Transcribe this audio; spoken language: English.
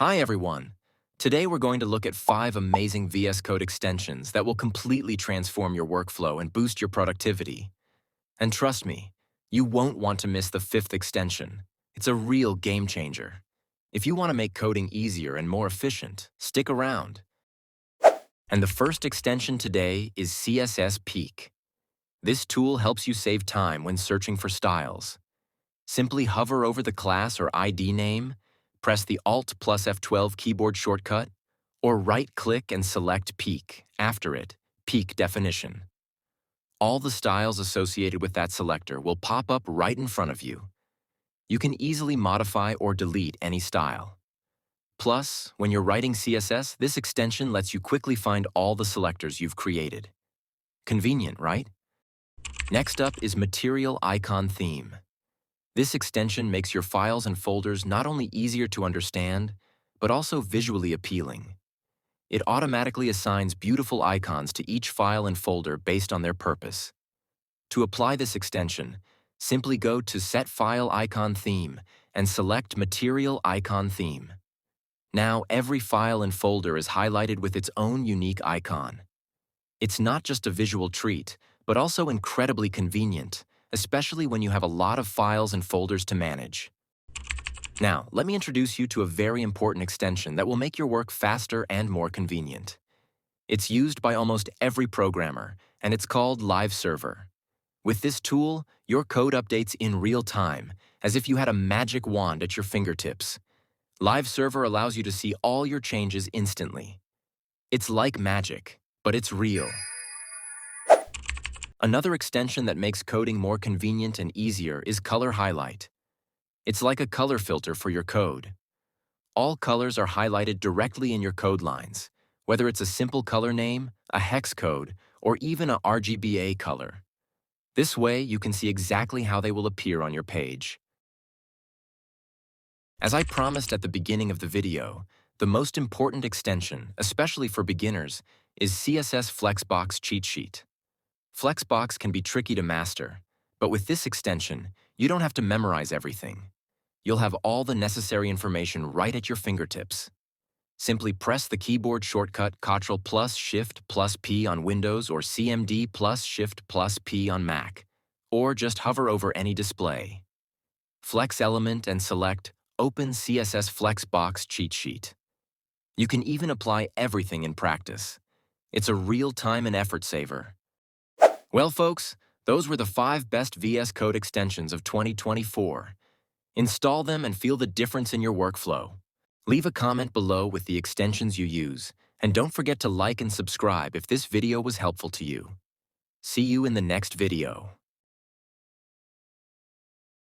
Hi everyone! Today we're going to look at 5 amazing VS Code extensions that will completely transform your workflow and boost your productivity. And trust me, you won't want to miss the 5th extension. It's a real game changer. If you want to make coding easier and more efficient, stick around. And the first extension today is CSS Peek. This tool helps you save time when searching for styles. Simply hover over the class or ID name, press the Alt plus F12 keyboard shortcut, or right-click and select Peek, after it, Peek Definition. All the styles associated with that selector will pop up right in front of you. You can easily modify or delete any style. Plus, when you're writing CSS, this extension lets you quickly find all the selectors you've created. Convenient, right? Next up is Material Icon Theme. This extension makes your files and folders not only easier to understand, but also visually appealing. It automatically assigns beautiful icons to each file and folder based on their purpose. To apply this extension, simply go to Set File Icon Theme and select Material Icon Theme. Now every file and folder is highlighted with its own unique icon. It's not just a visual treat, but also incredibly convenient, especially when you have a lot of files and folders to manage. Now, let me introduce you to a very important extension that will make your work faster and more convenient. It's used by almost every programmer, and it's called Live Server. With this tool, your code updates in real time, as if you had a magic wand at your fingertips. Live Server allows you to see all your changes instantly. It's like magic, but it's real. Another extension that makes coding more convenient and easier is Color Highlight. It's like a color filter for your code. All colors are highlighted directly in your code lines, whether it's a simple color name, a hex code, or even a RGBA color. This way, you can see exactly how they will appear on your page. As I promised at the beginning of the video, the most important extension, especially for beginners, is CSS Flexbox Cheatsheet. Flexbox can be tricky to master, but with this extension, you don't have to memorize everything. You'll have all the necessary information right at your fingertips. Simply press the keyboard shortcut Ctrl plus Shift plus P on Windows or CMD plus Shift plus P on Mac, or just hover over any display. Flex element and select Open CSS Flexbox Cheatsheet. You can even apply everything in practice. It's a real time and effort saver. Well, folks, those were the 5 best VS Code extensions of 2024. Install them and feel the difference in your workflow. Leave a comment below with the extensions you use, and don't forget to like and subscribe if this video was helpful to you. See you in the next video.